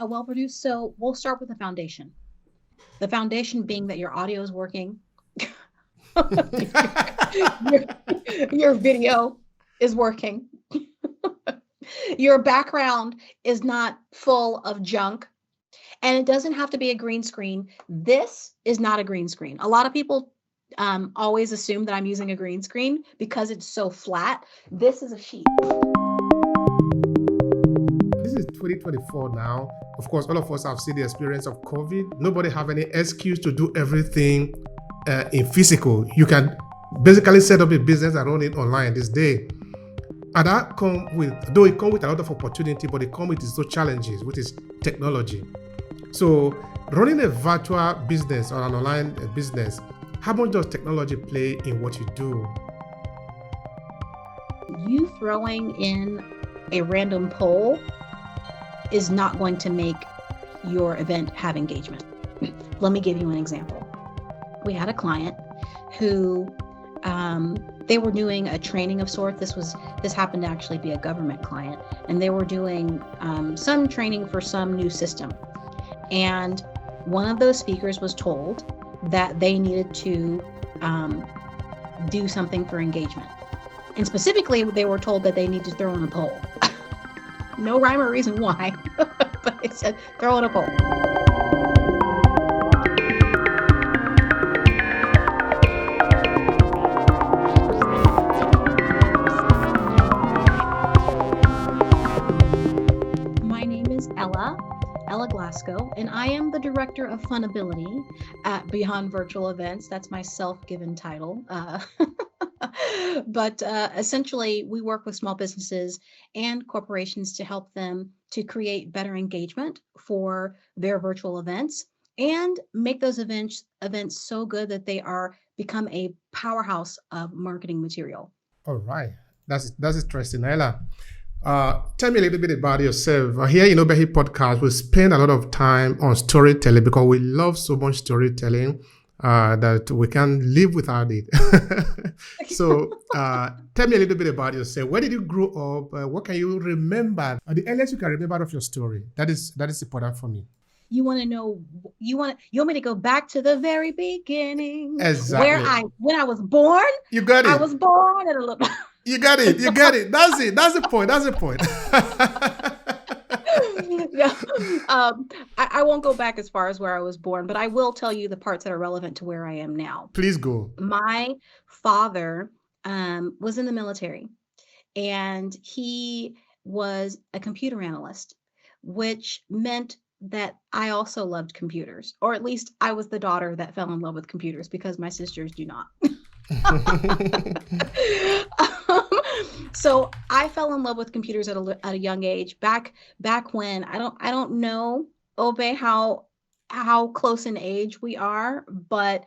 a well-produced. So we'll start with the foundation. The foundation being that your audio is working, your, your video is working, your background is not full of junk, and it doesn't have to be a green screen. This is not a green screen. A lot of people always assume that I'm using a green screen because it's so flat. This is a sheet. This is 2024 now. Of course, all of us have seen the experience of COVID. Nobody have any excuse to do everything in physical. You can basically set up a business and run it online this day. And that though it comes with a lot of opportunity, but it comes with its own challenges, which is technology. So running a virtual business or an online business, how much does technology play in what you do? You throwing in a random poll is not going to make your event have engagement. Let me give you an example. We had a client who they were doing a training of sorts. This happened to actually be a government client, and they were doing some training for some new system. And one of those speakers was told that they needed to do something for engagement. And specifically, they were told that they need to throw in a poll. No rhyme or reason why, but it said throw in a poll. My name is Ella Glasgow, and I am the Director of Funability at Beyond Virtual Events. That's my self-given title. But essentially, we work with small businesses and corporations to help them to create better engagement for their virtual events and make those events so good that they become a powerhouse of marketing material. All right. That's interesting, Ella. Tell me a little bit about yourself. Here in Obehi Podcast, we spend a lot of time on storytelling because we love so much storytelling that we can't live without it. So tell me a little bit about yourself. Where did you grow up? What can you remember? The earliest you can remember of your story. That is important for me. You want to know? You want me to go back to the very beginning, Exactly. when I was born? You got it. I was born at a little. You got it. That's it. That's the point. Yeah. I won't go back as far as where I was born, but I will tell you the parts that are relevant to where I am now. Please go. My father was in the military, and he was a computer analyst, which meant that I also loved computers, or at least I was the daughter that fell in love with computers because my sisters do not. So I fell in love with computers at a young age. Back when I don't know, Obe, how close in age we are, but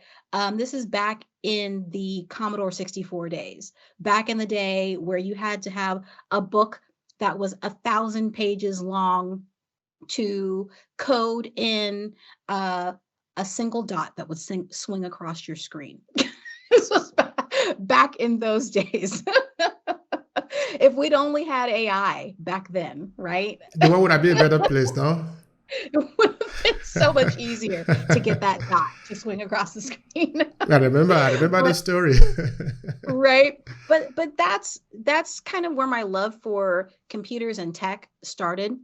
this is back in the Commodore 64 days. Back in the day where you had to have a book that was 1,000 pages long to code in a single dot that would swing across your screen. This was back in those days. If we'd only had AI back then, right? The world would have been a better place, no? It would have been so much easier to get that dot to swing across the screen. I remember the story. Right. But that's kind of where my love for computers and tech started.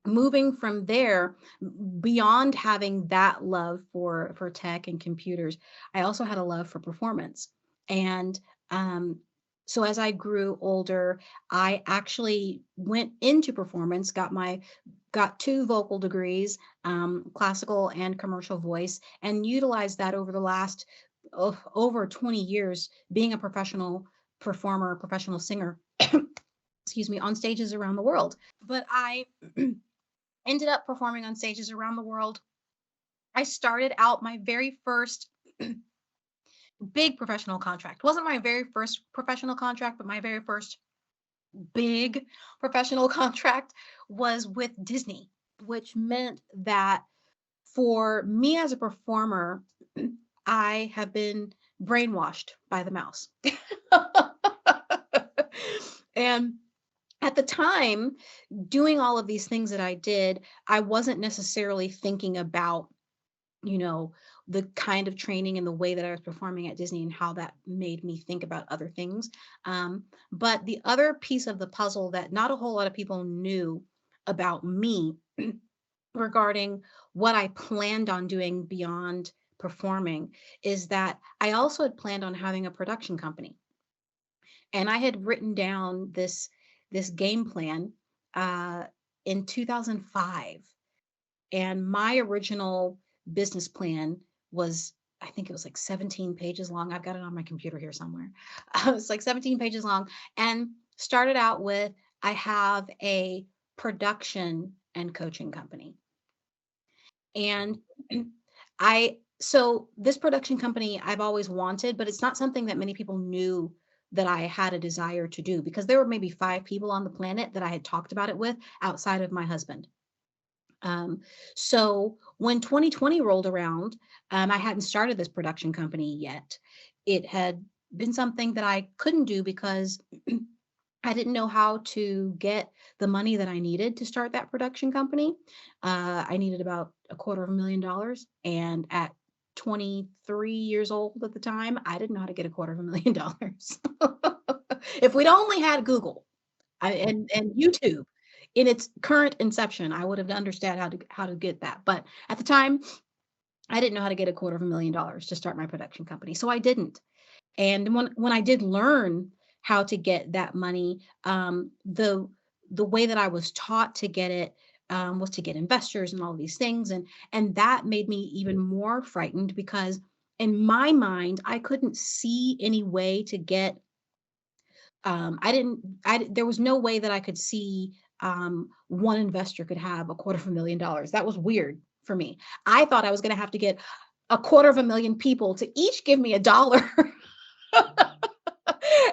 Moving from there, beyond having that love for tech and computers, I also had a love for performance. And so as I grew older, I actually went into performance, got 2 vocal degrees, classical and commercial voice, and utilized that over the last over 20 years being a professional performer, professional singer, excuse me, on stages around the world. But I ended up performing on stages around the world. I started out my very first big professional contract. It wasn't my very first professional contract, but my very first big professional contract was with Disney, which meant that for me as a performer, I have been brainwashed by the mouse. And At the time, doing all of these things that I did, I wasn't necessarily thinking about, you know, the kind of training and the way that I was performing at Disney and how that made me think about other things. But the other piece of the puzzle that not a whole lot of people knew about me regarding what I planned on doing beyond performing is that I also had planned on having a production company. And I had written down this game plan uh, in 2005. And my original business plan was, I think it was like 17 pages long. I've got it on my computer here somewhere. It's like 17 pages long, and started out with, I have a production and coaching company. And so this production company I've always wanted, but it's not something that many people knew that I had a desire to do, because there were maybe 5 people on the planet that I had talked about it with outside of my husband. Um, so when 2020 rolled around, I hadn't started this production company yet. It had been something that I couldn't do because I didn't know how to get the money that I needed to start that production company. I needed about $250,000. And at 23 years old at the time, I didn't know how to get $250,000. If we'd only had Google and YouTube in its current inception, I would have understood how to get that. But at the time, I didn't know how to get $250,000 to start my production company. So I didn't. And when I did learn how to get that money, the way that I was taught to get it was to get investors and all of these things, and that made me even more frightened, because in my mind I couldn't see any way to get. I didn't. There was no way that I could see one investor could have $250,000. That was weird for me. I thought I was going to have to get 250,000 people to each give me $1.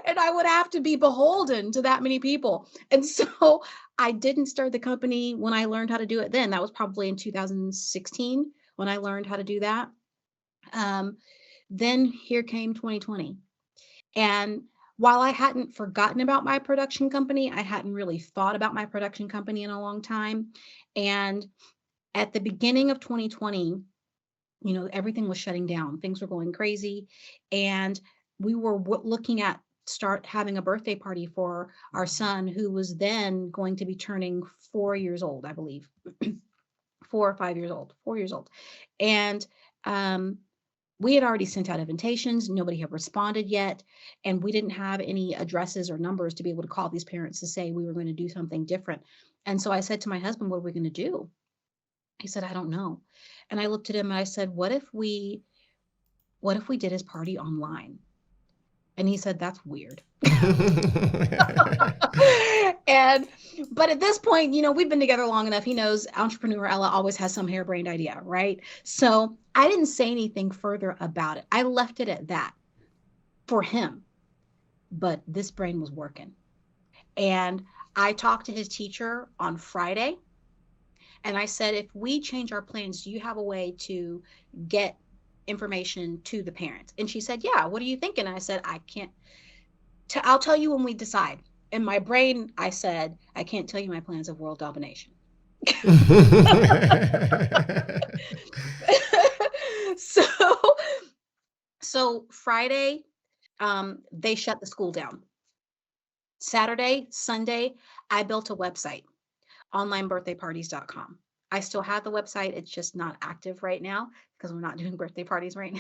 And I would have to be beholden to that many people. And so I didn't start the company when I learned how to do it then. That was probably in 2016 when I learned how to do that. Um, then here came 2020. And while I hadn't forgotten about my production company, I hadn't really thought about my production company in a long time. And at the beginning of 2020, everything was shutting down. Things were going crazy. And we were looking at start having a birthday party for our son, who was then going to be turning 4 years old, I believe. 4 or 5 years old, 4 years old. And we had already sent out invitations. Nobody had responded yet. And we didn't have any addresses or numbers to be able to call these parents to say we were going to do something different. And so I said to my husband, what are we going to do? He said, I don't know. And I looked at him and I said, what if we did his party online? And he said, that's weird. But at this point, we've been together long enough. He knows entrepreneur Ella always has some harebrained idea, right? So I didn't say anything further about it. I left it at that for him. But this brain was working. And I talked to his teacher on Friday. And I said, if we change our plans, do you have a way to get information to the parents? And she said, yeah, what are you thinking? And I said, I can't. I'll tell you when we decide. In my brain, I said, I can't tell you my plans of world domination. So Friday, they shut the school down. Saturday, Sunday, I built a website, onlinebirthdayparties.com. I still have the website. It's just not active right now because we're not doing birthday parties right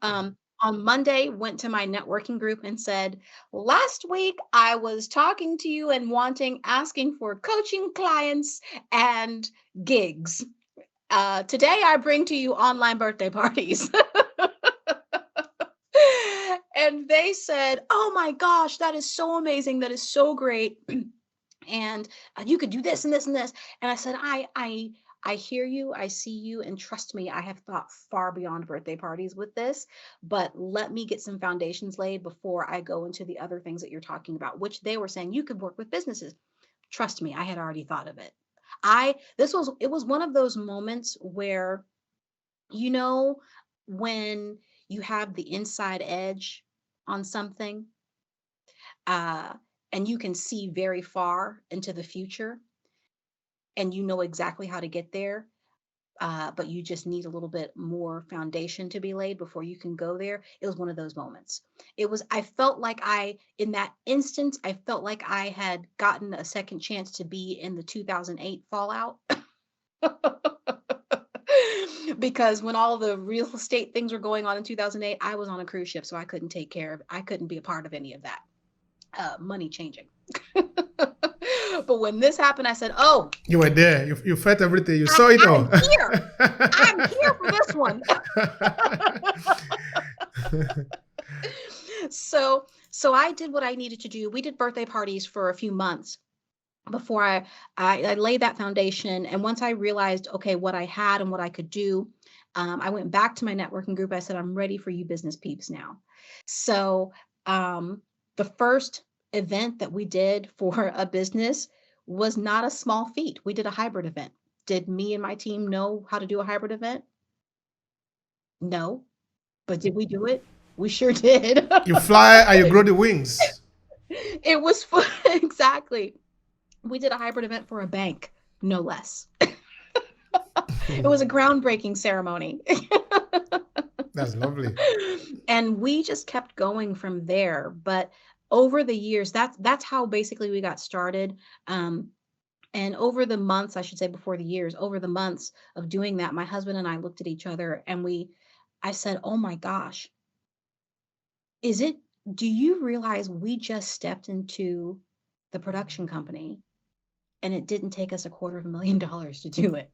now. On Monday, went to my networking group and said, last week I was talking to you and asking for coaching clients and gigs. Today I bring to you online birthday parties. And they said, oh my gosh, that is so amazing. That is so great. And you could do this and this and this. And I said, I hear you, I see you, and trust me, I have thought far beyond birthday parties with this, but let me get some foundations laid before I go into the other things that you're talking about, which they were saying you could work with businesses. Trust me, I had already thought of it. It was one of those moments where, when you have the inside edge on something, and you can see very far into the future and you know exactly how to get there, but you just need a little bit more foundation to be laid before you can go there. It was one of those moments. I felt like in that instance, I felt like I had gotten a second chance to be in the 2008 fallout. Because when all the real estate things were going on in 2008, I was on a cruise ship, so I couldn't be a part of any of that money changing. But when this happened, I said, oh, You were there. You felt everything. You saw it all. I'm here for this one. So I did what I needed to do. We did birthday parties for a few months before I laid that foundation. And once I realized, okay, what I had and what I could do, I went back to my networking group. I said, I'm ready for you business peeps now. So the first event that we did for a business was not a small feat. We did a hybrid event. Did me and my team know how to do a hybrid event? No. But did we do it? We sure did. You fly and you grow the wings. It was fun. Exactly. We did a hybrid event for a bank, no less. It was a groundbreaking ceremony. That's lovely. And we just kept going from there. But over the years, that's how basically we got started. And over the months, I should say before the years, over the months of doing that, my husband and I looked at each other and I said, oh my gosh, do you realize we just stepped into the production company and it didn't take us $250,000 to do it?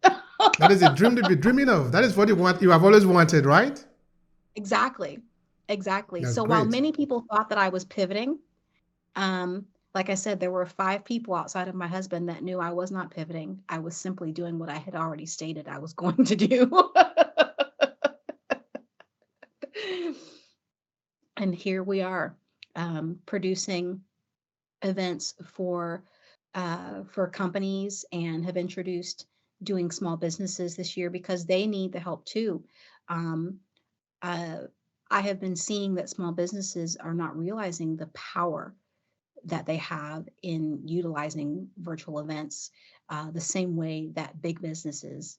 That is a dream to be dreaming of. That is what you have always wanted, right? Exactly. That's So while great. many people thought that I was pivoting, like I said, there were 5 people outside of my husband that knew I was not pivoting. I was simply doing what I had already stated I was going to do. And here we are, producing events for companies, and have introduced doing small businesses this year because they need the help too. I have been seeing that small businesses are not realizing the power that they have in utilizing virtual events the same way that big businesses,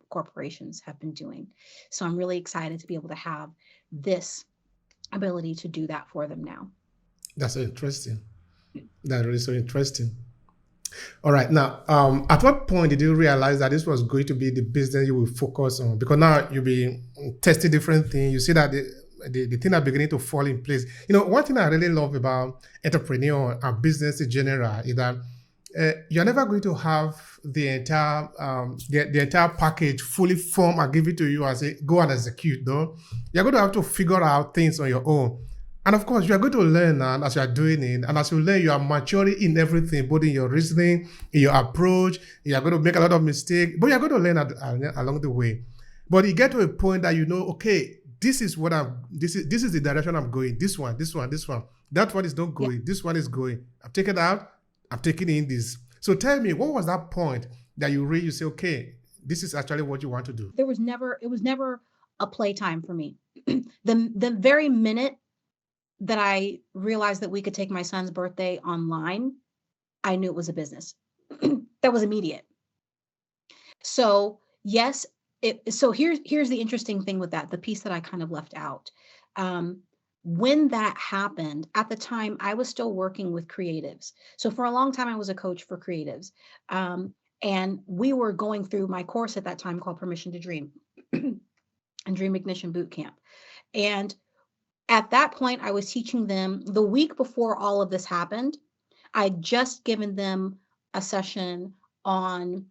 corporations have been doing. So I'm really excited to be able to have this ability to do that for them now. That's so interesting. That's really so interesting. All right. Now, at what point did you realize that this was going to be the business you will focus on? Because now you'll be testing different things. You see that the thing are beginning to fall in place. One thing I really love about entrepreneur and business in general is that you're never going to have the entire package fully formed and give it to you as a go and execute. No, you're going to have to figure out things on your own. And of course, you are going to learn as you are doing it. And as you learn, you are maturing in everything, both in your reasoning, in your approach. You are going to make a lot of mistakes, but you are going to learn along the way. But you get to a point that okay, this is the direction I'm going. This one. That one is not going. Yeah. This one is going. I've taken it out. I'm taking in this. So tell me, what was that point that you say, okay, this is actually what you want to do? It was never a playtime for me. The very minute that I realized that we could take my son's birthday online, I knew it was a business. That was immediate. So yes, so here's the interesting thing with that, the piece that I kind of left out. When that happened, at the time, I was still working with creatives. So for a long time, I was a coach for creatives. And we were going through my course at that time called Permission to Dream and Dream Ignition Bootcamp. And at that point, I was teaching them the week before all of this happened. I'd just given them a session on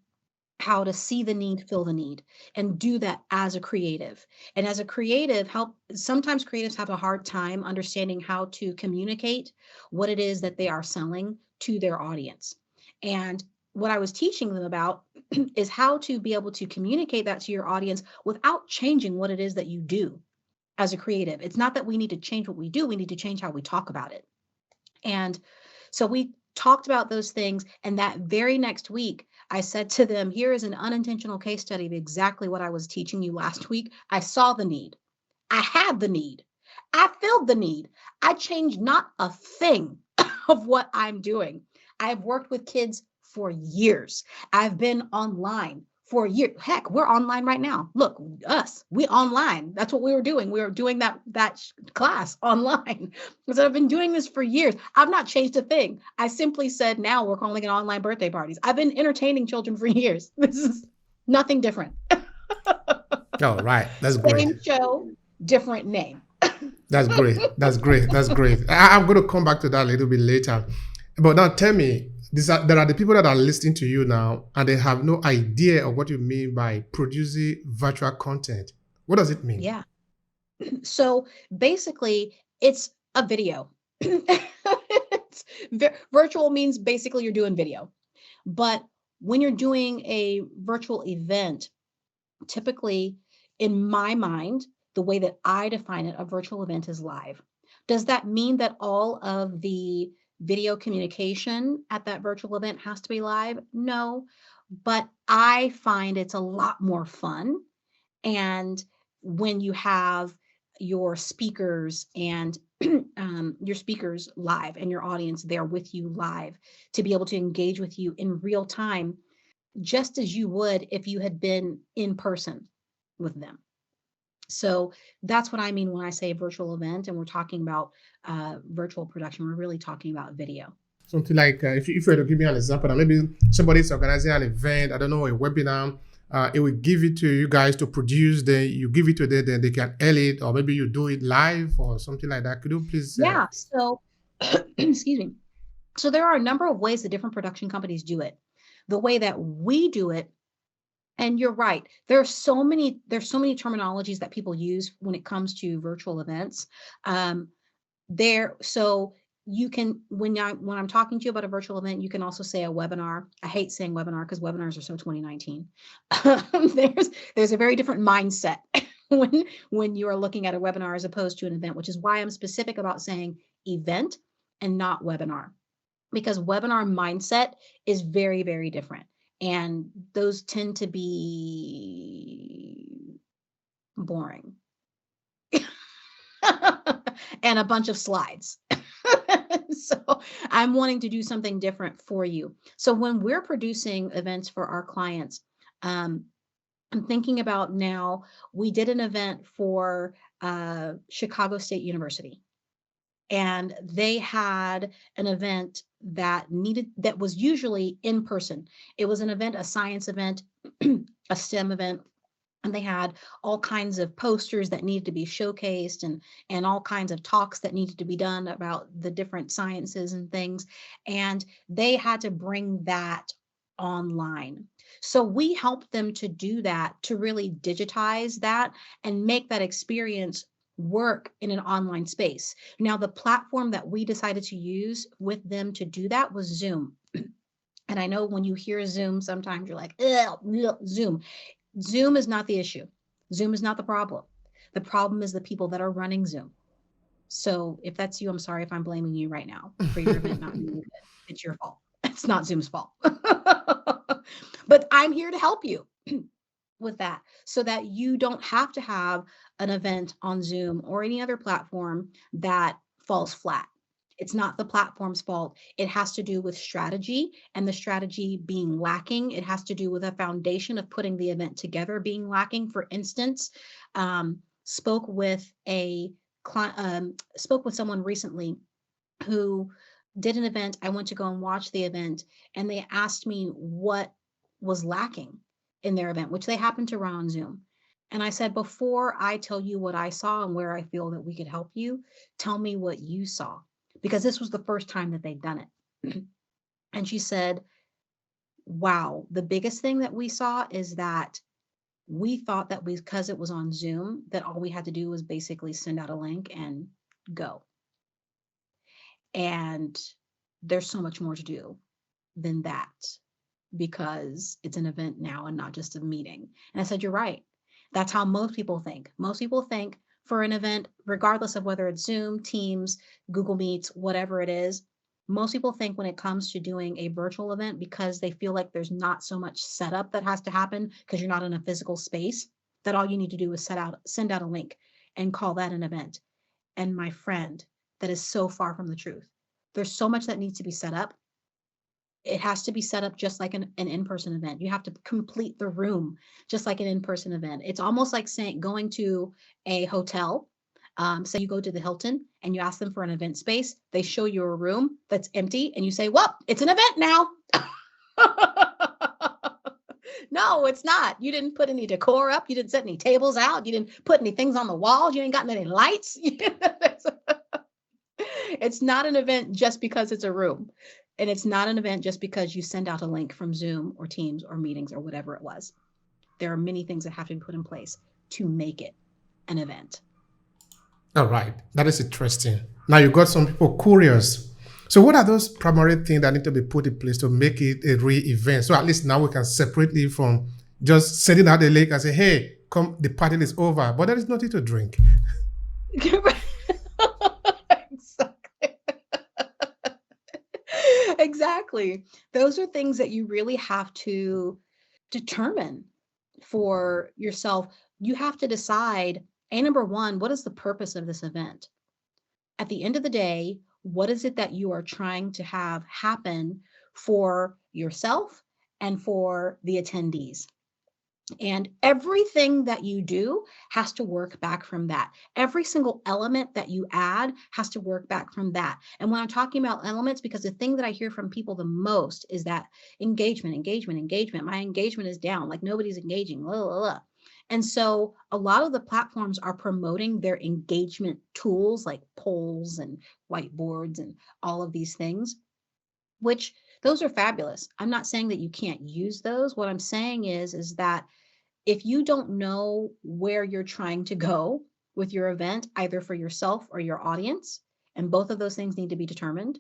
how to see the need, feel the need, and do that as a creative. And as a creative, sometimes creatives have a hard time understanding how to communicate what it is that they are selling to their audience. And what I was teaching them about is how to be able to communicate that to your audience without changing what it is that you do as a creative. It's not that we need to change what we do, we need to change how we talk about it. And so we talked about those things. And that very next week, I said to them, here is an unintentional case study of exactly what I was teaching you last week. I saw the need. I had the need. I filled the need. I changed not a thing of what I'm doing. I've worked with kids for years. I've been online for years. Heck, we're online right now. Look, us, we online. That's what we were doing. We were doing that class online. So I've been doing this for years. I've not changed a thing. I simply said now we're calling it online birthday parties. I've been entertaining children for years. This is nothing different. Oh, right. That's great. Same show, different name. That's great. That's great. That's great. I'm going to come back to that a little bit later. But now tell me, there are the people that are listening to you now and they have no idea of what you mean by producing virtual content. What does it mean? Yeah. So basically, it's a video. Virtual means basically you're doing video. But when you're doing a virtual event, typically, in my mind, the way that I define it, a virtual event is live. Does that mean that all of the video communication at that virtual event has to be live? No, but I find it's a lot more fun. And when you have your speakers and your speakers live and your audience there with you live to be able to engage with you in real time, just as you would if you had been in person with them. So that's what I mean when I say virtual event and we're talking about virtual production. We're really talking about video. Something like, if you were to give me an example, that maybe somebody's organizing an event, I don't know, a webinar, it will give it to you guys to produce, then you give it to them, then they can edit, or maybe you do it live or something like that. Could you please? Yeah. So, excuse me. So there are a number of ways that different production companies do it. The way that we do it, and you're right, there's so many terminologies that people use when it comes to virtual events. So you can, when I'm talking to you about a virtual event, you can also say a webinar. I hate saying webinar because webinars are so 2019. There's a very different mindset when you are looking at a webinar as opposed to an event, which is why I'm specific about saying event and not webinar, because webinar mindset is very, very different. And those tend to be boring and a bunch of slides. So I'm wanting to do something different for you. So when we're producing events for our clients, I'm thinking about now, we did an event for Chicago State University. And they had an event that was usually in person. It was an event, a science event, a STEM event, and they had all kinds of posters that needed to be showcased and all kinds of talks that needed to be done about the different sciences and things. And they had to bring that online. So we helped them to do that, to really digitize that and make that experience work in an online space. Now, the platform that we decided to use with them to do that was Zoom. And I know when you hear Zoom, sometimes you're like, Zoom. Zoom is not the issue. Zoom is not the problem. The problem is the people that are running Zoom. So if that's you, I'm sorry if I'm blaming you right now for your event not being good. It's your fault. It's not Zoom's fault. But I'm here to help you with that so that you don't have to have an event on Zoom or any other platform that falls flat. It's not the platform's fault. It has to do with strategy, and the strategy being lacking. It has to do with a foundation of putting the event together being lacking. For instance, spoke with someone recently who did an event. I went to go and watch the event, and they asked me what was lacking in their event, which they happened to run on Zoom. And I said, before I tell you what I saw and where I feel that we could help you, tell me what you saw, because this was the first time that they'd done it. And she said, wow, the biggest thing that we saw is that we thought that because it was on Zoom, that all we had to do was basically send out a link and go. And there's so much more to do than that, because it's an event now and not just a meeting. And I said, you're right. That's how most people think. Most people think for an event, regardless of whether it's Zoom, Teams, Google Meets, whatever it is, most people think when it comes to doing a virtual event, because they feel like there's not so much setup that has to happen because you're not in a physical space, that all you need to do is send out a link and call that an event. And my friend, that is so far from the truth. There's so much that needs to be set up. It has to be set up just like an in-person event. You have to complete the room just like an in-person event. It's almost like going to a hotel. Say you go to the Hilton and you ask them for an event space. They show you a room that's empty and you say, well, it's an event now. No, it's not. You didn't put any decor up. You didn't set any tables out. You didn't put any things on the walls. You ain't gotten any lights. It's not an event just because it's a room. And it's not an event just because you send out a link from Zoom or Teams or meetings or whatever it was. There are many things that have to be put in place to make it an event. All right. That is interesting. Now you got some people curious. So what are those primary things that need to be put in place to make it a real event? So at least now we can separately from just sending out the link and say, hey, come, the party is over, but there is nothing to drink. Exactly. Those are things that you really have to determine for yourself. You have to decide, number one, what is the purpose of this event? At the end of the day, what is it that you are trying to have happen for yourself and for the attendees? And everything that you do has to work back from that. Every single element that you add has to work back from that. And when I'm talking about elements, because the thing that I hear from people the most is that engagement. My engagement is down, like nobody's engaging. Blah, blah, blah. And so a lot of the platforms are promoting their engagement tools like polls and whiteboards and all of these things, which those are fabulous. I'm not saying that you can't use those. What I'm saying is that if you don't know where you're trying to go with your event, either for yourself or your audience, and both of those things need to be determined,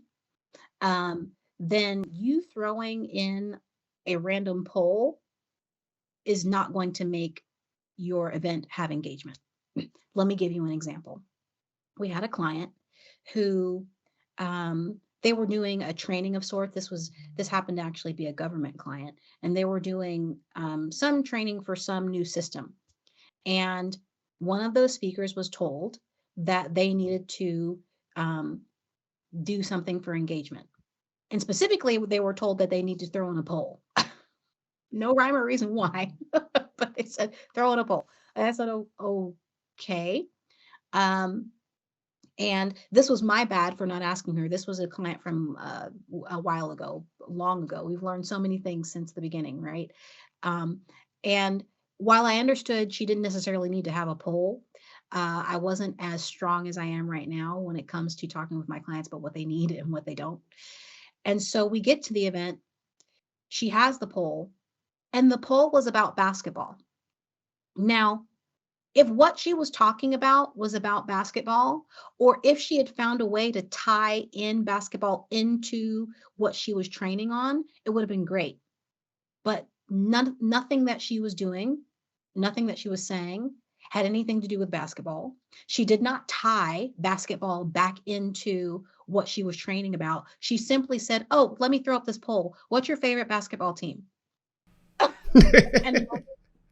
then you throwing in a random poll is not going to make your event have engagement. Let me give you an example. We had a client who they were doing a training of sorts. This happened to actually be a government client, and they were doing some training for some new system. And one of those speakers was told that they needed to do something for engagement. And specifically, they were told that they need to throw in a poll. No rhyme or reason why, but they said throw in a poll. And I said, oh, okay. And this was my bad for not asking her. This was a client from a while ago, long ago. We've learned so many things since the beginning, right? And while I understood she didn't necessarily need to have a poll, I wasn't as strong as I am right now when it comes to talking with my clients about what they need and what they don't. And so we get to the event. She has the poll, and the poll was about basketball. Now, if what she was talking about was about basketball, or if she had found a way to tie in basketball into what she was training on, it would have been great. But nothing that she was doing, nothing that she was saying had anything to do with basketball. She did not tie basketball back into what she was training about. She simply said, oh, let me throw up this poll. What's your favorite basketball team?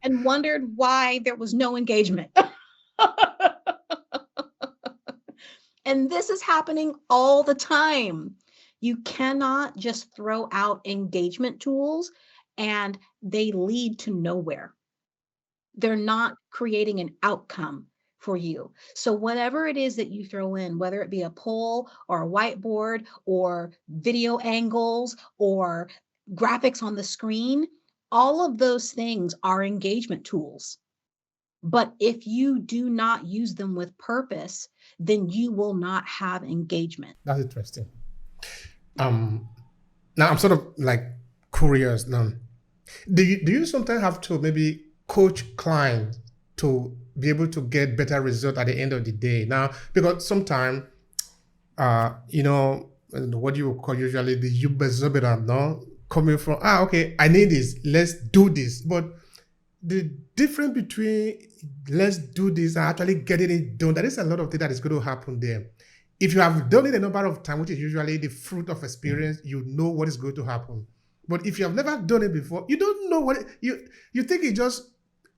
and wondered why there was no engagement. And this is happening all the time. You cannot just throw out engagement tools and they lead to nowhere. They're not creating an outcome for you. So whatever it is that you throw in, whether it be a poll or a whiteboard or video angles or graphics on the screen, all of those things are engagement tools. But if you do not use them with purpose, then you will not have engagement. That's interesting. Now I'm sort of like curious now. Do you sometimes have to maybe coach clients to be able to get better results at the end of the day? Now, because sometimes, what you call usually the ubezobera, no? Coming from, okay, I need this, let's do this. But the difference between let's do this and actually getting it done, there is a lot of things that is going to happen there. If you have done it a number of times, which is usually the fruit of experience, you know what is going to happen. But if you have never done it before, you don't know what you think it just,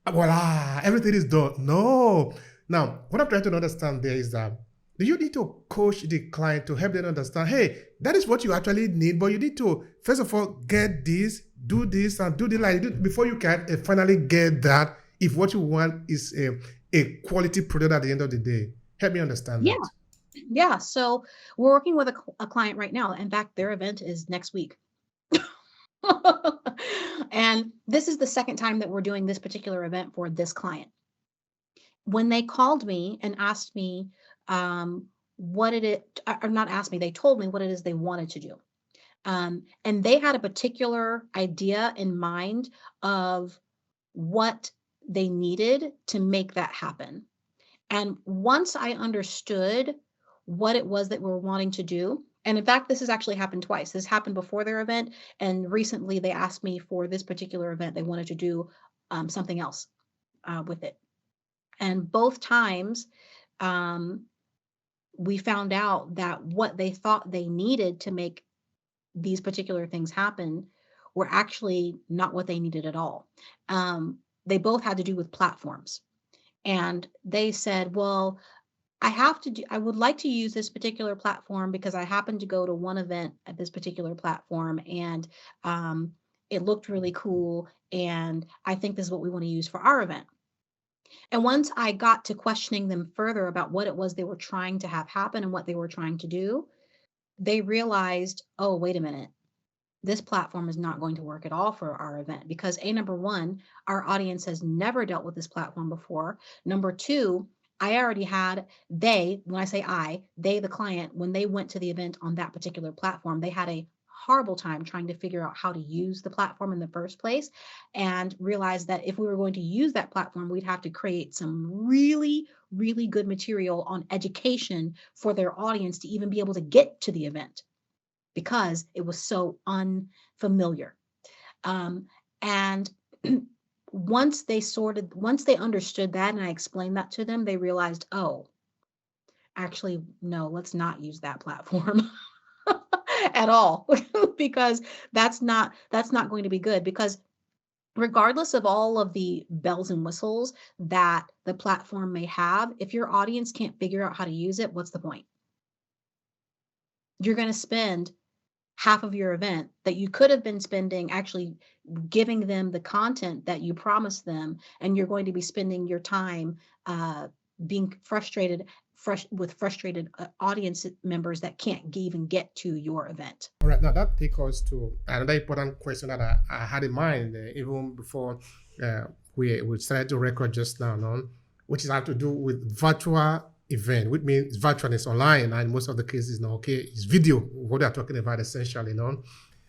voila, everything is done. No. Now, what I'm trying to understand there is that Do you need to coach the client to help them understand, hey, that is what you actually need, but you need to, first of all, get this, do this, and do this like before you can finally get that, if what you want is a quality product at the end of the day? Help me understand Yeah. that. Yeah. So we're working with a client right now. In fact, their event is next week. And this is the second time that we're doing this particular event for this client. When they called me and asked me, what did it, or not asked me, they told me what it is they wanted to do. And they had a particular idea in mind of what they needed to make that happen. And once I understood what it was that we were wanting to do, and in fact, this has actually happened twice. This happened before their event, and recently they asked me for this particular event. They wanted to do something else with it. And both times, um, we found out that what they thought they needed to make these particular things happen were actually not what they needed at all. They both had to do with platforms. And they said, well, I would like to use this particular platform because I happened to go to one event at this particular platform and um, it looked really cool. And I think this is what we want to use for our event. And once I got to questioning them further about what it was they were trying to have happen and what they were trying to do, they realized, oh, wait a minute, this platform is not going to work at all for our event because number one, our audience has never dealt with this platform before. Number two, I already had when I say they, the client, when they went to the event on that particular platform, they had a horrible time trying to figure out how to use the platform in the first place and realized that if we were going to use that platform, we'd have to create some really, really good material on education for their audience to even be able to get to the event because it was so unfamiliar. And once they understood that and I explained that to them, they realized, oh, actually, no, let's not use that platform at all because that's not going to be good because regardless of all of the bells and whistles that the platform may have, if your audience can't figure out how to use it, what's the point? You're going to spend half of your event that you could have been spending actually giving them the content that you promised them, and you're going to be spending your time being with frustrated audience members that can't even get to your event. All right, now that takes us to another important question that I had in mind even before uh, we started to record just now, no? Which is have to do with virtual event, which means virtual is online, and in most of the cases now, okay, it's video, what they're talking about essentially, no?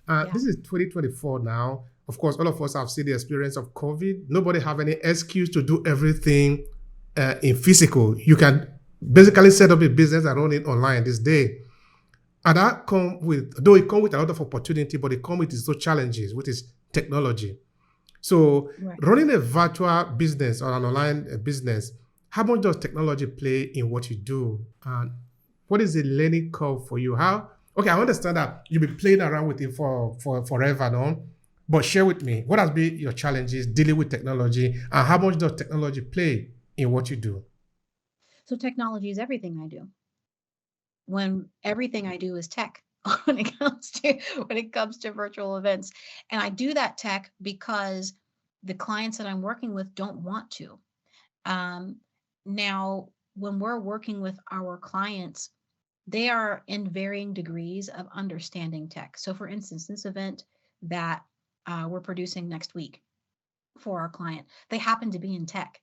Yeah. This is 2024 now. Of course, all of us have seen the experience of COVID. Nobody have any excuse to do everything in physical. You can basically set up a business and run it online this day. And that though it comes with a lot of opportunity, but it comes with its own challenges, which is technology. So Right. running a virtual business or an online business, how much does technology play in what you do? And what is the learning curve for you? Okay, I understand that you've been playing around with it for forever, no? But share with me, what has been your challenges dealing with technology and how much does technology play in what you do? So technology is everything I do. When everything I do is tech when it comes to virtual events. And I do that tech because the clients that I'm working with don't want to. Um, Now, when we're working with our clients, they are in varying degrees of understanding tech. So, for instance, this event that we're producing next week for our client, they happen to be in tech,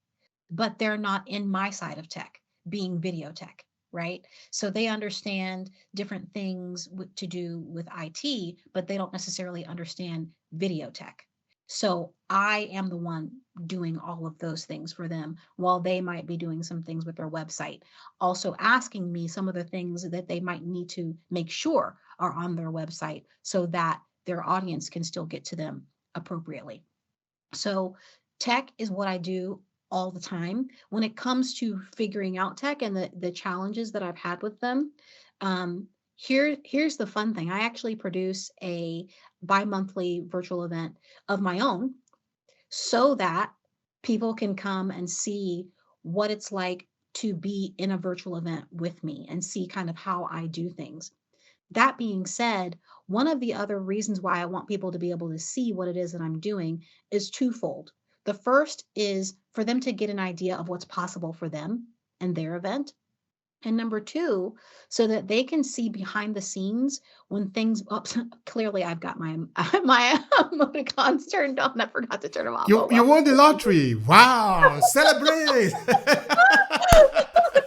but they're not in my side of tech, being video tech, right? So they understand different things to do with IT, but they don't necessarily understand video tech. So I am the one doing all of those things for them while they might be doing some things with their website. Also asking me some of the things that they might need to make sure are on their website so that their audience can still get to them appropriately. So tech is what I do all the time. When it comes to figuring out tech and the challenges that I've had with them, here's the fun thing. I actually produce a bi-monthly virtual event of my own so that people can come and see what it's like to be in a virtual event with me and see kind of how I do things. That being said, one of the other reasons why I want people to be able to see what it is that I'm doing is twofold. The first is for them to get an idea of what's possible for them and their event. And number two, so that they can see behind the scenes when things clearly I've got my my emoticons turned on. I forgot to turn them off. Oh You well. won the lottery. Wow. Celebrate.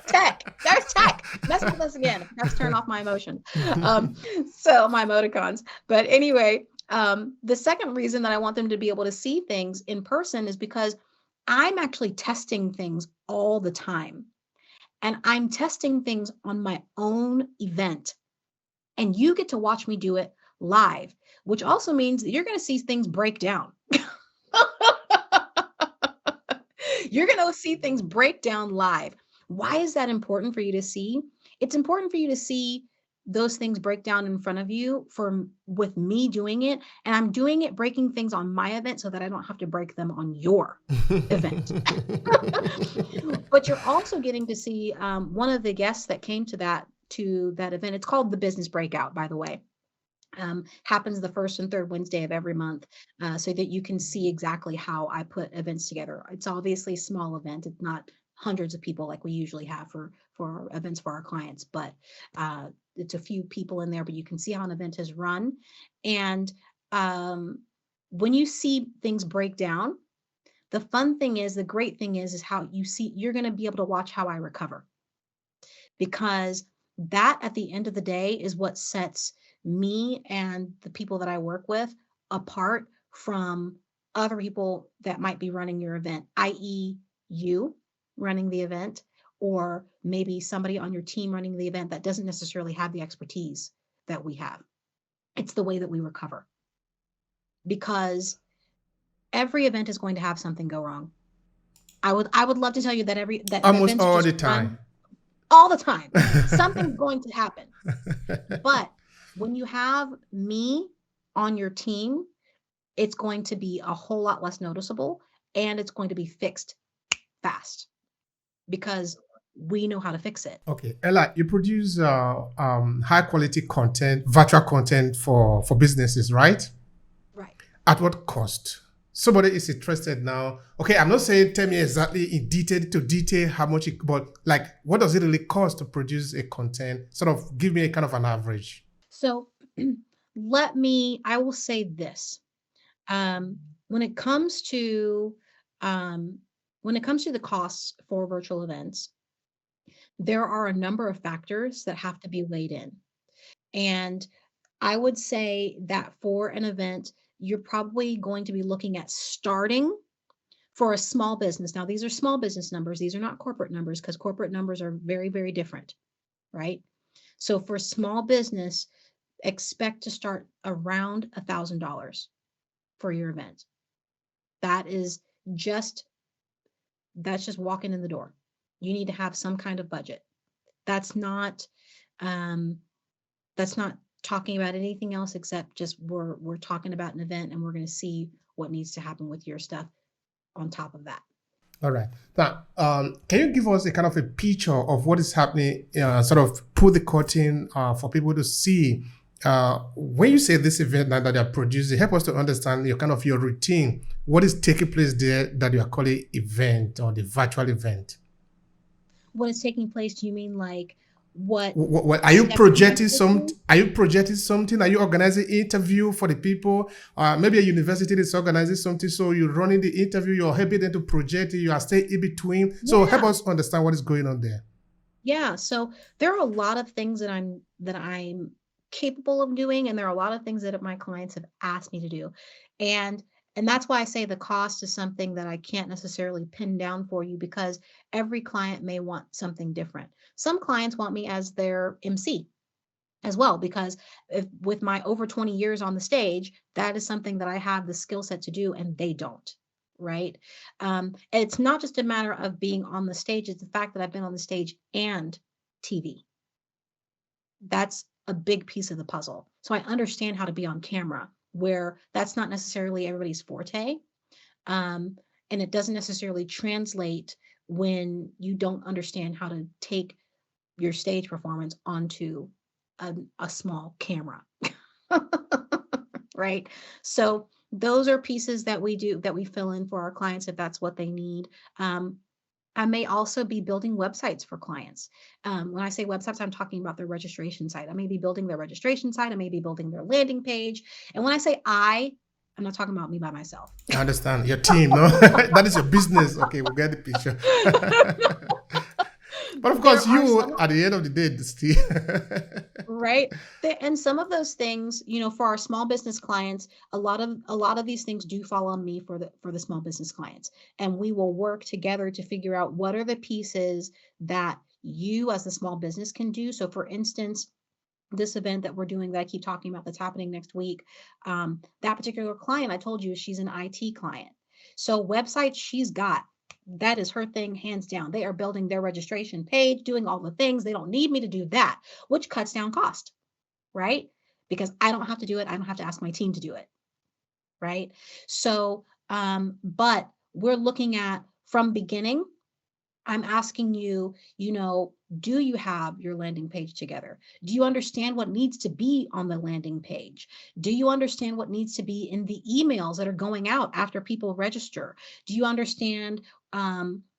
Tech. There's tech. Messing with us again. I forgot to turn off my emotion. So my emoticons. But anyway, the second reason that I want them to be able to see things in person is because I'm actually testing things all the time. And I'm testing things on my own event. And you get to watch me do it live, which also means that you're going to see things break down. You're going to see things break down live. Why is that important for you to see? It's important for you to see those things break down in front of you with me doing it. And I'm doing it, breaking things on my event so that I don't have to break them on your event. But you're also getting to see one of the guests that came to that event. It's called the Business Breakout, by the way. Happens the first and third Wednesday of every month, so that you can see exactly how I put events together. It's obviously a small event. It's not hundreds of people like we usually have for events for our clients, but it's a few people in there, but you can see how an event is run. And when you see things break down, the fun thing is, the great thing is how you're going to be able to watch how I recover. Because that at the end of the day is what sets me and the people that I work with apart from other people that might be running your event, i.e. you running the event, or maybe somebody on your team running the event that doesn't necessarily have the expertise that we have. It's the way that we recover. Because every event is going to have something go wrong. I would love to tell you that almost events all just the time. all the time. Something's going to happen. But when you have me on your team, it's going to be a whole lot less noticeable, and it's going to be fixed fast because we know how to fix it. Okay, Ella, you produce high quality content, virtual content for businesses, right? Right. At what cost? Somebody is interested now. Okay, I'm not saying tell me exactly in detail how much but like what does it really cost to produce a content? Sort of give me a kind of an average. So I will say this. When it comes to the costs for virtual events, there are a number of factors that have to be weighed in. And I would say that for an event, you're probably going to be looking at starting for a small business. Now, these are small business numbers. These are not corporate numbers, because corporate numbers are very, very different, right? So for small business, expect to start around $1,000 for your event. That's just walking in the door. You need to have some kind of budget. That's not talking about anything else except just we're talking about an event, and we're going to see what needs to happen with your stuff on top of that. All right. Now, can you give us a kind of a picture of what is happening? Sort of pull the curtain for people to see. When you say this event now that you're producing, help us to understand your routine. What is taking place there that you are calling event or the virtual event? What is taking place? Do you mean like what are you projecting something? Are you projecting something? Are you organizing interview for the people? Maybe a university is organizing something, so you're running the interview, you're helping them to project it, you are staying in between. So help us understand what is going on there. Yeah, so there are a lot of things that I'm capable of doing, and there are a lot of things that my clients have asked me to do. And that's why I say the cost is something that I can't necessarily pin down for you, because every client may want something different. Some clients want me as their MC as well, because with my over 20 years on the stage, that is something that I have the skill set to do, and they don't, right? It's not just a matter of being on the stage, it's the fact that I've been on the stage and TV. That's a big piece of the puzzle. So I understand how to be on camera, where that's not necessarily everybody's forte. And it doesn't necessarily translate when you don't understand how to take your stage performance onto a small camera. Right? So those are pieces that we do, that we fill in for our clients if that's what they need. I may also be building websites for clients. When I say websites, I'm talking about their registration site. I may be building their registration site. I may be building their landing page. And when I say I'm not talking about me by myself. I understand. Your team, no? That is your business. Okay, we'll get the picture. But of course, you, at the end of the day, still. Right. And some of those things, for our small business clients, a lot of these things do fall on me for the small business clients. And we will work together to figure out what are the pieces that you as the small business can do. So for instance, this event that we're doing that I keep talking about that's happening next week, that particular client, I told you, she's an IT client. So website she's got, that is her thing, hands down. They are building their registration page, doing all the things. They don't need me to do that, which cuts down cost, right? Because I don't have to do it. I don't have to ask my team to do it, right? So, but we're looking at from beginning, I'm asking you, do you have your landing page together? Do you understand what needs to be on the landing page? Do you understand what needs to be in the emails that are going out after people register? Do you understand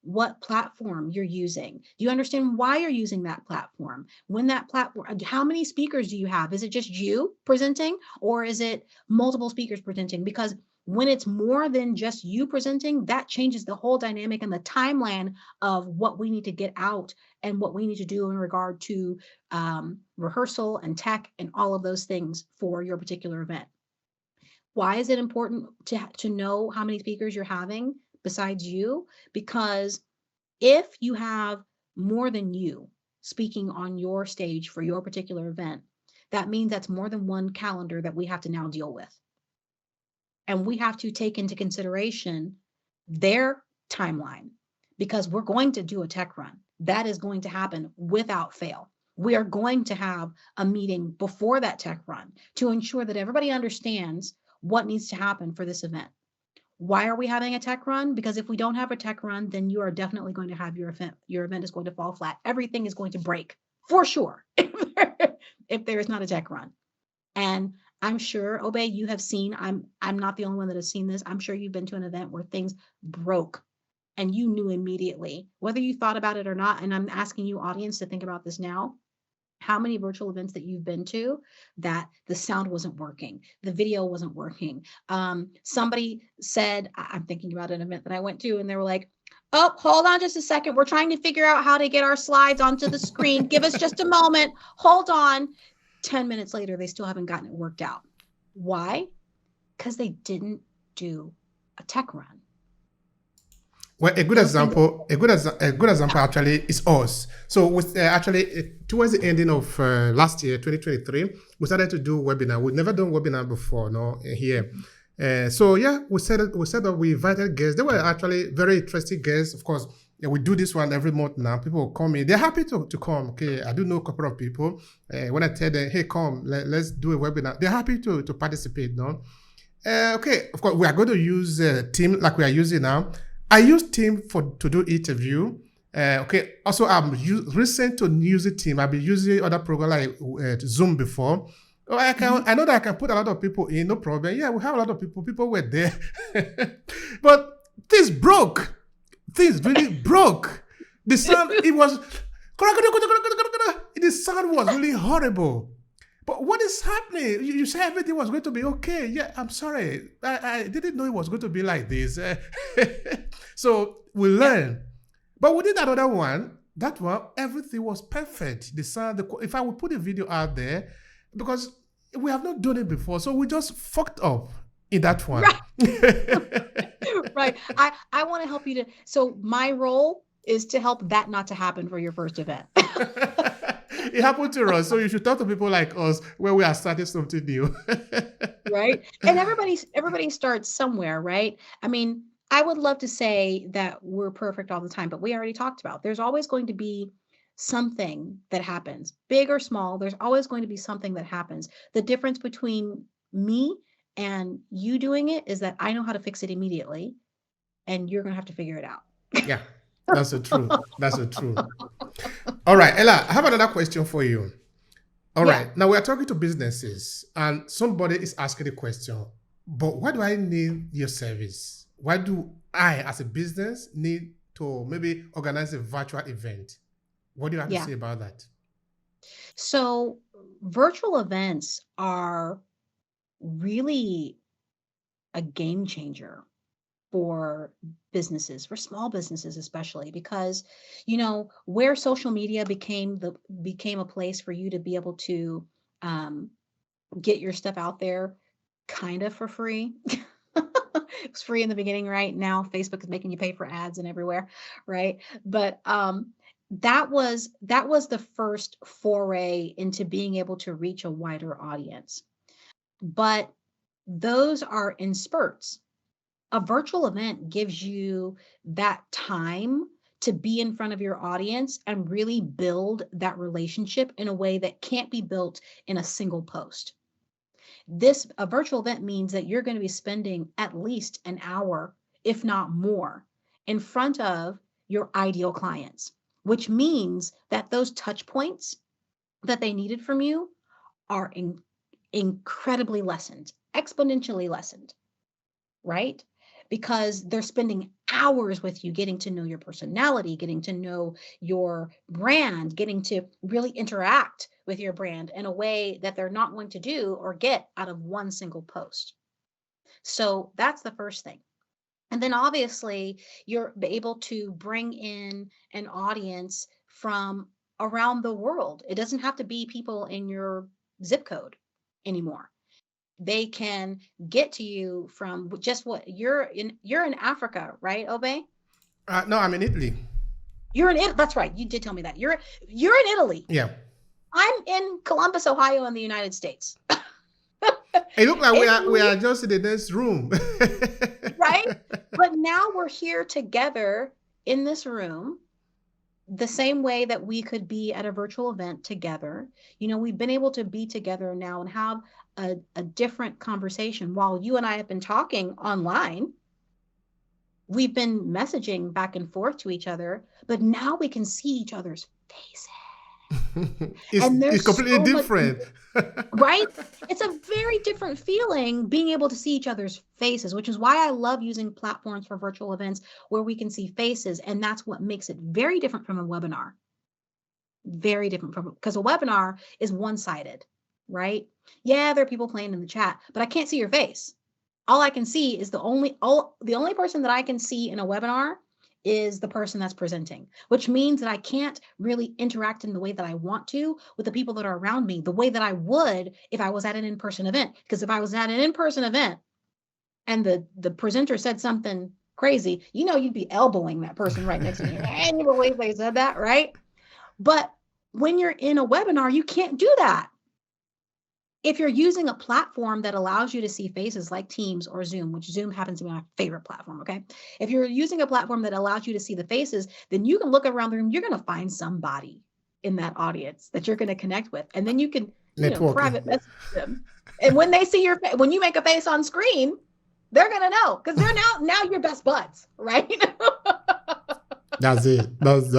what platform you're using? Do you understand why you're using that platform? When that platform, how many speakers do you have? Is it just you presenting, or is it multiple speakers presenting? Because when it's more than just you presenting, that changes the whole dynamic and the timeline of what we need to get out and what we need to do in regard to rehearsal and tech and all of those things for your particular event. Why is it important to know how many speakers you're having besides you? Because if you have more than you speaking on your stage for your particular event, that means that's more than one calendar that we have to now deal with. And we have to take into consideration their timeline, because we're going to do a tech run. That is going to happen without fail. We are going to have a meeting before that tech run to ensure that everybody understands what needs to happen for this event. Why are we having a tech run? Because if we don't have a tech run, then you are definitely going to have your event. Your event is going to fall flat. Everything is going to break for sure if there is not a tech run. And I'm sure, Obehi, you have seen, I'm not the only one that has seen this. I'm sure you've been to an event where things broke and you knew immediately, whether you thought about it or not. And I'm asking you, audience, to think about this now. How many virtual events that you've been to that the sound wasn't working, the video wasn't working? Somebody said, I'm thinking about an event that I went to, and they were like, oh, hold on just a second. We're trying to figure out how to get our slides onto the screen. Give us just a moment. Hold on. 10 minutes later, they still haven't gotten it worked out. Why? Because they didn't do a tech run. Well, a good example actually is us. So with towards the ending of last year, 2023, we started to do webinar. We've never done webinar before, here. So yeah, we said that we invited guests. They were actually very interesting guests. Of course, we do this one every month now. People will come in. They're happy to come. Okay, I do know a couple of people. When I tell them, hey, come, let's do a webinar, they're happy to participate. No, okay. Of course, we are going to use Team like we are using now. I use Team to do interview. Okay. Also, I'm recent to using Team. I've been using other program like Zoom before. Oh, I know that I can put a lot of people in, no problem. Yeah, we have a lot of people. People were there, but things broke. Things really broke. The sound, the sound was really horrible. But what is happening? You said everything was going to be okay. Yeah, I'm sorry. I didn't know it was going to be like this. So we learned. But we did another one. That one, everything was perfect. The sound, if I would put a video out there, because we have not done it before, so we just fucked up in that one. Right. I want to help you so my role is to help that not to happen for your first event. It happened to us, so you should talk to people like us where we are starting something new. Right. And everybody starts somewhere, right? I mean, I would love to say that we're perfect all the time, but we already talked about there's always going to be something that happens, big or small. There's always going to be something that happens. The difference between me and you doing it is that I know how to fix it immediately, and you're going to have to figure it out. Yeah. That's so true. That's so true. All right, Ella, I have another question for you. All Yeah, right, now we are talking to businesses, and somebody is asking the question, but why do I need your service? Why do I, as a business, need to maybe organize a virtual event? What do you have to yeah. say about that? So virtual events are really a game changer for businesses, for small businesses especially, because where social media became a place for you to be able to um, get your stuff out there kind of for free. It was free in the beginning, right? Now Facebook is making you pay for ads and everywhere, right? But that was the first foray into being able to reach a wider audience. But those are in spurts. A virtual event gives you that time to be in front of your audience and really build that relationship in a way that can't be built in a single post. A virtual event means that you're going to be spending at least an hour, if not more, in front of your ideal clients, which means that those touch points that they needed from you are incredibly lessened, exponentially lessened, right? Because they're spending hours with you, getting to know your personality, getting to know your brand, getting to really interact with your brand in a way that they're not going to do or get out of one single post. So that's the first thing. And then obviously, you're able to bring in an audience from around the world. It doesn't have to be people in your zip code anymore. They can get to you from just what you're in Africa, right, Obe? No, I'm in Italy. You're in it. That's right. You did tell me that. You're in Italy. Yeah. I'm in Columbus, Ohio, in the United States. It looks like And we are just in the next room. right? But now we're here together in this room, the same way that we could be at a virtual event together. We've been able to be together now and have a different conversation. While you and I have been talking online, we've been messaging back and forth to each other, but now we can see each other's faces. And It's there's completely so much, different. right? It's a very different feeling being able to see each other's faces, which is why I love using platforms for virtual events where we can see faces. And that's what makes it very different from a webinar. Very different from, because a webinar is one-sided, right? Yeah, there are people playing in the chat, but I can't see your face. All I can see is the only person that I can see in a webinar is the person that's presenting, which means that I can't really interact in the way that I want to with the people that are around me, the way that I would if I was at an in-person event. Because if I was at an in-person event and the presenter said something crazy, you'd be elbowing that person right next to you. And you believe they said that, right? But when you're in a webinar, you can't do that. If you're using a platform that allows you to see faces like Teams or Zoom, which Zoom happens to be my favorite platform, okay? If you're using a platform that allows you to see the faces, then you can look around the room, you're going to find somebody in that audience that you're going to connect with. And then you can, Networking. private message them. And when they see when you make a face on screen, they're going to know because they're now your best buds, right? That's it. That's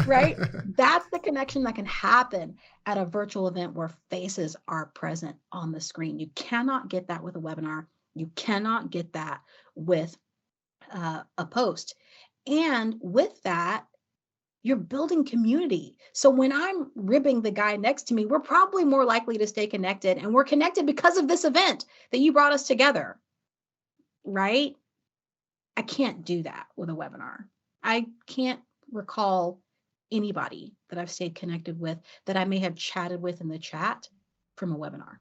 Right? That's the connection that can happen at a virtual event where faces are present on the screen. You cannot get that with a webinar. You cannot get that with a post. And with that, you're building community. So when I'm ribbing the guy next to me, we're probably more likely to stay connected. And we're connected because of this event that you brought us together, right? I can't do that with a webinar. I can't recall anybody that I've stayed connected with that I may have chatted with in the chat from a webinar.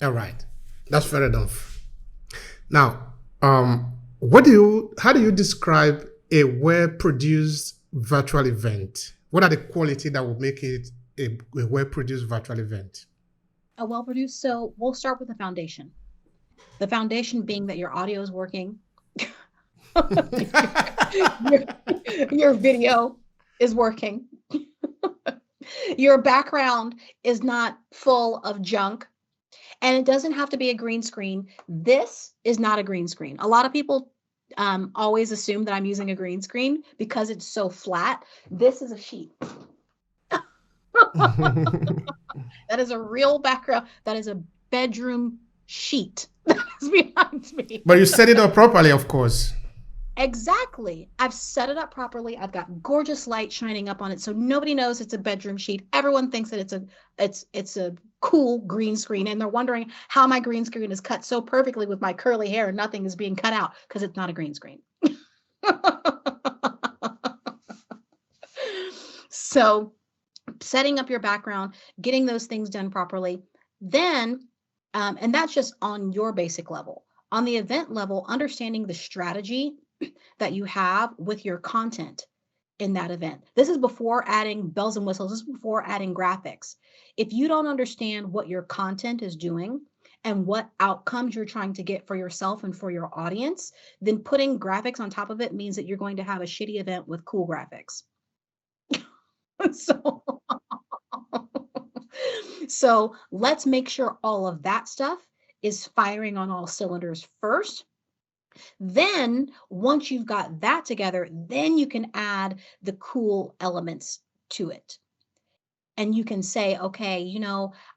All right. That's fair enough. Now, how do you describe a well-produced virtual event? What are the qualities that will make it a well-produced virtual event? A well-produced, so we'll start with the foundation. The foundation being that your audio is working. your video is working. Your background is not full of junk. And it doesn't have to be a green screen. This is not a green screen. A lot of people always assume that I'm using a green screen because it's so flat. This is a sheet. That is a real background. That is a bedroom sheet that is behind me. But you set it up properly, of course. Exactly. I've set it up properly. I've got gorgeous light shining up on it, so nobody knows it's a bedroom sheet. Everyone thinks that it's a cool green screen, and they're wondering how my green screen is cut so perfectly with my curly hair and nothing is being cut out because it's not a green screen. So setting up your background, getting those things done properly, then, and that's just on your basic level. On the event level, understanding the strategy that you have with your content in that event. This is before adding bells and whistles. This is before adding graphics. If you don't understand what your content is doing and what outcomes you're trying to get for yourself and for your audience, then putting graphics on top of it means that you're going to have a shitty event with cool graphics. So, so let's make sure all of that stuff is firing on all cylinders first. Then once you've got that together, then you can add the cool elements to it. And you can say, okay,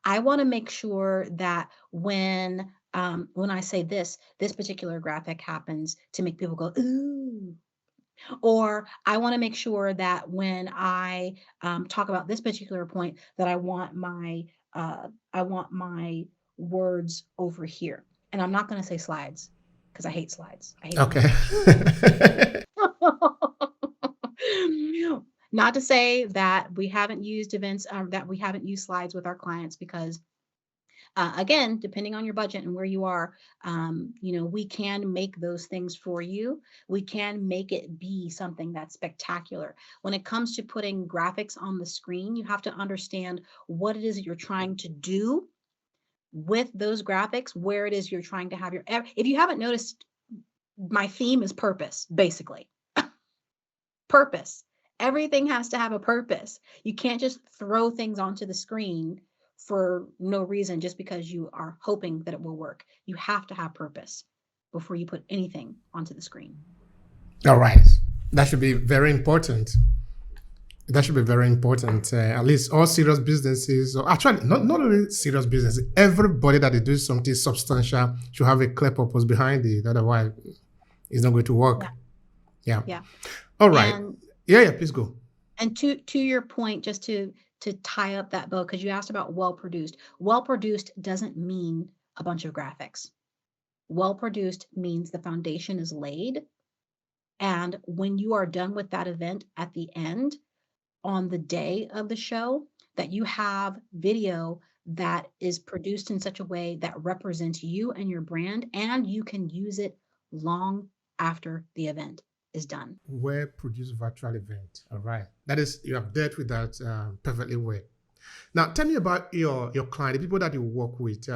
I want to make sure that when I say this particular graphic happens to make people go, ooh. Or I want to make sure that when I talk about this particular point, that I want my words over here. And I'm not going to say slides because I hate slides. I hate Okay. Not to say that we haven't used events, that we haven't used slides with our clients, because again, depending on your budget and where you are, we can make those things for you. We can make it be something that's spectacular. When it comes to putting graphics on the screen, you have to understand what it is that you're trying to do with those graphics, where it is you're trying to have your, if you haven't noticed, my theme is purpose, basically. Purpose. Everything has to have a purpose. You can't just throw things onto the screen for no reason just because you are hoping that it will work. You have to have purpose before you put anything onto the screen. All right. That should be very important. That should be very important. At least all serious businesses, or actually not only serious business, everybody that is doing something substantial should have a clear purpose behind it. Otherwise, it's not going to work. Yeah. All right. And, yeah, please go. And to your point, just to tie up that bow, because you asked about well-produced. Well-produced doesn't mean a bunch of graphics. Well-produced means the foundation is laid. And when you are done with that event at the end, on the day of the show, that you have video that is produced in such a way that represents you and your brand, and you can use it long after the event is done. Well-produced virtual event. All right. That is, you have dealt with that perfectly well. Now, tell me about your client, the people that you work with.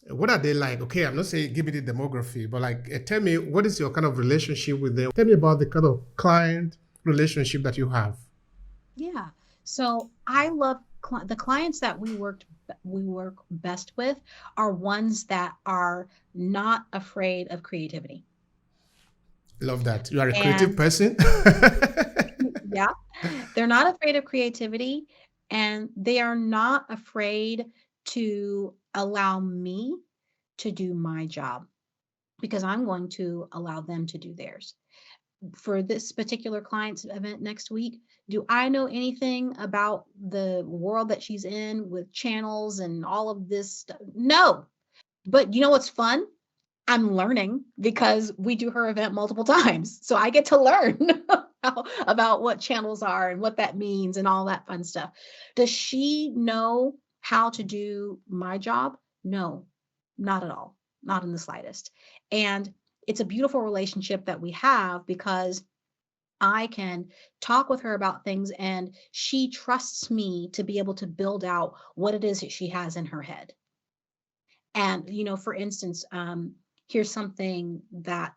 What are they like? Okay, I'm not saying give me the demography, but like, tell me, what is your kind of relationship with them? Tell me about the kind of client relationship that you have. Yeah. So I love the clients that we work best with are ones that are not afraid of creativity. Love that. You are a creative person. Yeah. They're not afraid of creativity, and they are not afraid to allow me to do my job, because I'm going to allow them to do theirs. For this particular client's event next week, do I know anything about the world that she's in with channels and all of this stuff? No. But you know what's fun? I'm learning, because we do her event multiple times. So I get to learn about what channels are and what that means and all that fun stuff. Does she know how to do my job? No, not at all. Not in the slightest. And it's a beautiful relationship that we have, because I can talk with her about things and she trusts me to be able to build out what it is that she has in her head. And, for instance, here's something that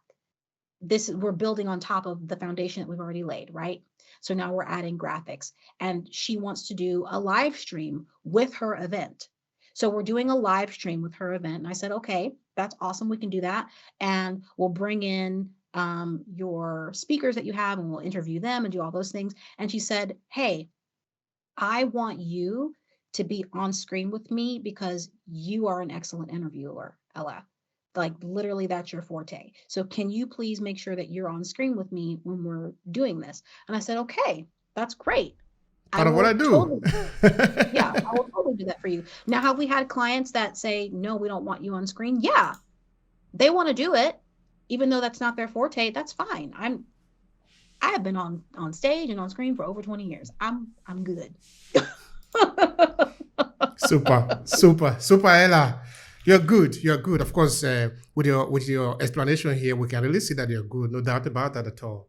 we're building on top of the foundation that we've already laid, right? So now we're adding graphics, and she wants to do a live stream with her event. So we're doing a live stream with her event. And I said, okay, that's awesome. We can do that. And we'll bring in your speakers that you have, and we'll interview them and do all those things. And she said, hey, I want you to be on screen with me because you are an excellent interviewer, Ella. Like literally that's your forte. So can you please make sure that you're on screen with me when we're doing this? And I said, okay, that's great. I Part of what I will do. totally, yeah, I will totally do that for you. Now, have we had clients that say, no, we don't want you on screen? Yeah, they want to do it, even though that's not their forte. That's fine. I have been on stage and on screen for over 20 years. I'm good. Super, super, super, Ella. You're good. You're good. Of course, with your explanation here, we can really see that you're good. No doubt about that at all.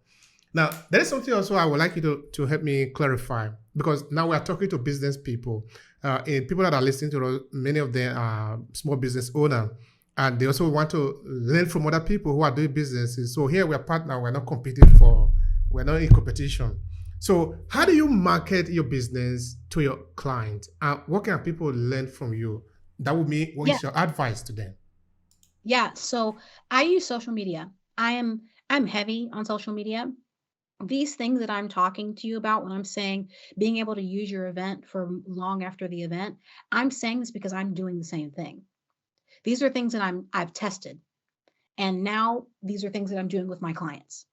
Now, there is something also I would like you to help me clarify, because now we are talking to business people, and people that are listening to us, many of them are small business owner, and they also want to learn from other people who are doing businesses. So here we are partner. We're not competing for. We're not in competition. So how do you market your business to your client? What can people learn from you? That would mean what Yeah, is your advice to them? yeah. So I use social media. I'm heavy on social media. These things that I'm talking to you about when I'm saying being able to use your event for long after the event, I'm saying this because I'm doing the same thing. These are things that I've tested. And now these are things that I'm doing with my clients,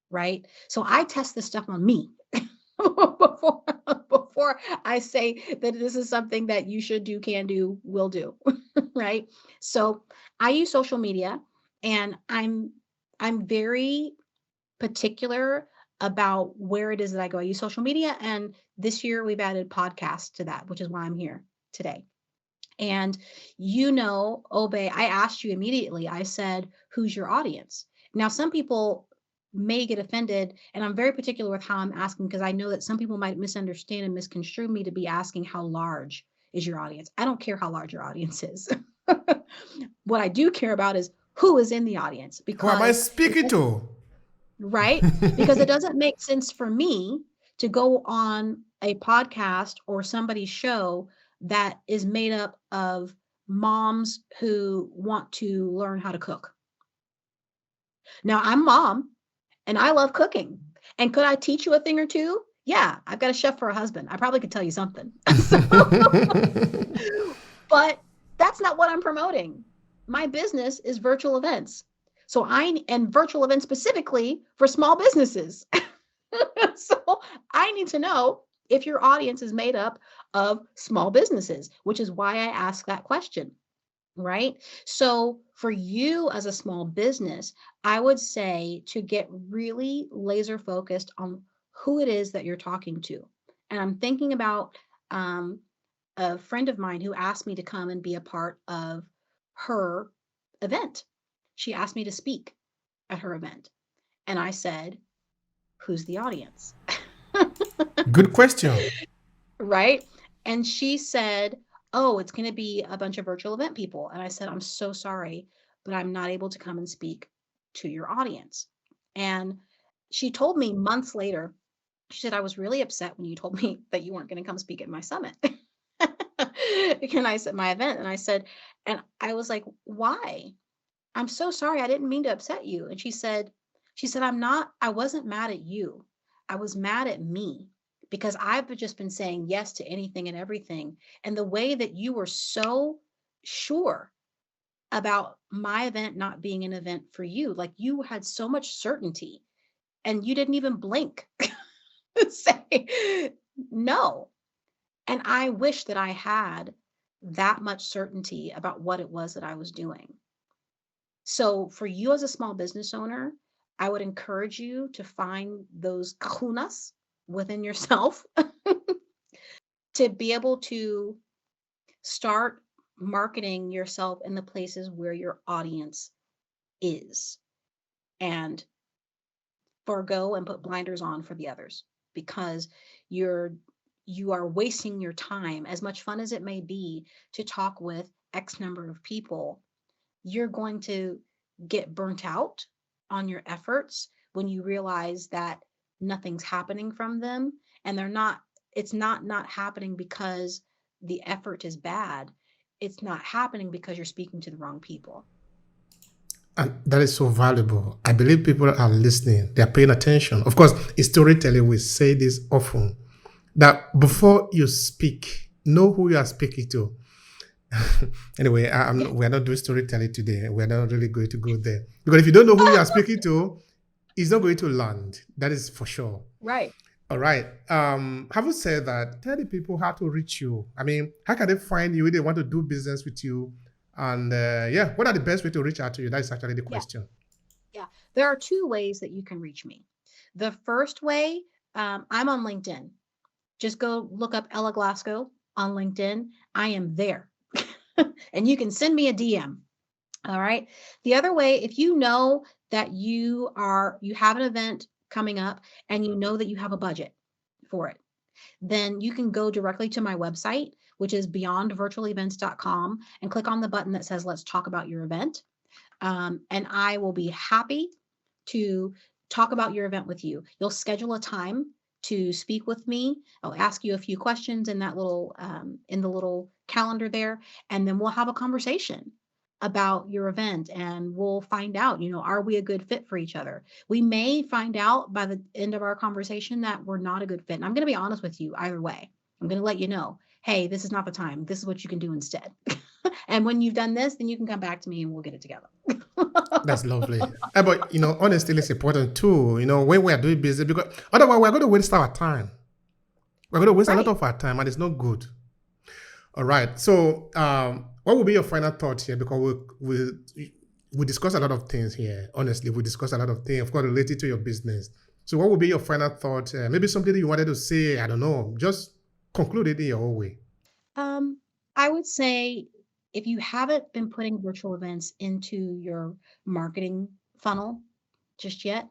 right? So I test this stuff on me before before I say that this is something that you should do, can do, will do, right? So I use social media, and I'm very particular about where it is that I go. I use social media, and this year we've added podcasts to that, which is why I'm here today. And Obe, I asked you immediately. I said, who's your audience? Now, some people may get offended, and I'm very particular with how I'm asking because I know that some people might misunderstand and misconstrue me to be asking how large is your audience. I don't care how large your audience is. What I do care about is who is in the audience, Who am I because speaking to? right? Because it doesn't make sense for me to go on a podcast or somebody's show that is made up of moms who want to learn how to cook. Now, I'm mom and I love cooking. And could I teach you a thing or two? Yeah, I've got a chef for a husband. I probably could tell you something. So, but that's not what I'm promoting. My business is virtual events. And virtual events specifically for small businesses. So I need to know if your audience is made up of small businesses, which is why I ask that question, right? So for you as a small business, I would say to get really laser focused on who it is that you're talking to. And I'm thinking about a friend of mine who asked me to come and be a part of her event. She asked me to speak at her event. And I said, who's the audience? Good question. Right? And she said, oh, it's going to be a bunch of virtual event people. And I said, I'm so sorry, but I'm not able to come and speak to your audience. And she told me months later, she said, I was really upset when you told me that you weren't going to come speak at my summit. And I said, my event. And I said, and I was like, why? I'm so sorry. I didn't mean to upset you. And she said, I wasn't mad at you. I was mad at me because I've just been saying yes to anything and everything. And the way that you were so sure about my event not being an event for you, like you had so much certainty and you didn't even blink to say no. And I wish that I had that much certainty about what it was that I was doing. So for you as a small business owner, I would encourage you to find those kahunas within yourself to be able to start marketing yourself in the places where your audience is, and forego and put blinders on for the others, because you are wasting your time. As much fun as it may be to talk with X number of people, you're going to get burnt out on your efforts when you realize that nothing's happening from them, and it's not happening because the effort is bad. It's not happening because you're speaking to the wrong people. And that is so valuable. I believe people are listening. They're paying attention. Of course, in storytelling, we say this often, that before you speak, know who you are speaking to. Anyway, we're not doing storytelling today. We're not really going to go there. Because if you don't know who you are speaking to, it's not going to land. That is for sure. Right. All right. Having said that, tell the people how to reach you. I mean, how can they find you if they want to do business with you? And what are the best way to reach out to you? That is actually the question. Yeah. There are two ways that you can reach me. The first way, I'm on LinkedIn. Just go look up Ella Glasgow on LinkedIn. I am there. And you can send me a DM. All right. The other way, if you know that you have an event coming up and you know that you have a budget for it, then you can go directly to my website, which is beyondvirtualevents.com, and click on the button that says, let's talk about your event. And I will be happy to talk about your event with you. You'll schedule a time to speak with me. I'll ask you a few questions in that little, in the little calendar there, and then we'll have a conversation about your event, and we'll find out, are we a good fit for each other? We may find out by the end of our conversation that we're not a good fit. And I'm going to be honest with you either way. I'm going to let you know, hey, this is not the time. This is what you can do instead. And when you've done this, then you can come back to me and we'll get it together. That's lovely. But, honestly, it's important too, when we are doing business, because otherwise we're going to waste our time. We're going to waste a lot of our time, and it's not good. All right. So, what will be your final thoughts here? Because we discuss a lot of things here. Honestly, we discuss a lot of things, of course, related to your business. So, what will be your final thought? Maybe something that you wanted to say. I don't know. Just conclude it in your own way. I would say, if you haven't been putting virtual events into your marketing funnel just yet,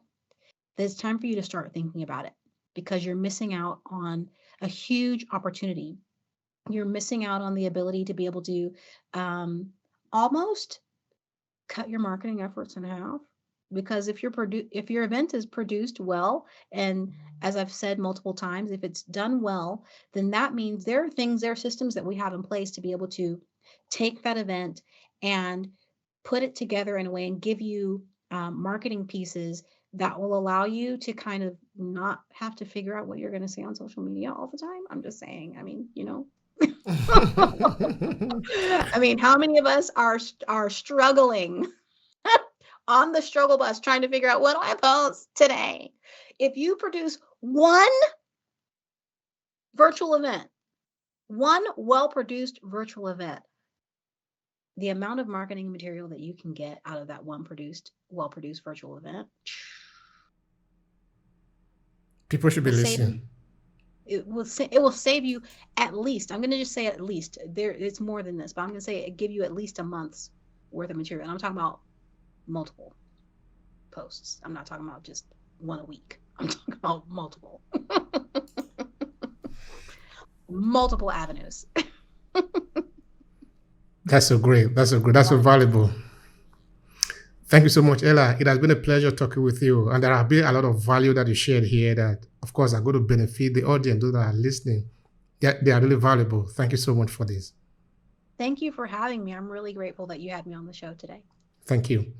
it's time for you to start thinking about it, because you're missing out on a huge opportunity. You're missing out on the ability to be able to almost cut your marketing efforts in half. Because if your event is produced well, and as I've said multiple times, if it's done well, then that means there are systems that we have in place to be able to take that event and put it together in a way and give you marketing pieces that will allow you to kind of not have to figure out what you're going to say on social media all the time. I'm just saying, I mean, I mean, how many of us are struggling on the struggle bus trying to figure out, what do I post today? If you produce one virtual event, one well-produced virtual event, the amount of marketing material that you can get out of that one well-produced virtual event, people should be listening. It will save you at least, I'm going to just say at least, it's more than this, but I'm going to say it give you at least a month's worth of material. And I'm talking about multiple posts. I'm not talking about just one a week. I'm talking about multiple. Multiple avenues. That's so great. That's so valuable. Thank you so much, Ella. It has been a pleasure talking with you. And there have been a lot of value that you shared here that, of course, are going to benefit the audience, those that are listening. They are really valuable. Thank you so much for this. Thank you for having me. I'm really grateful that you had me on the show today. Thank you.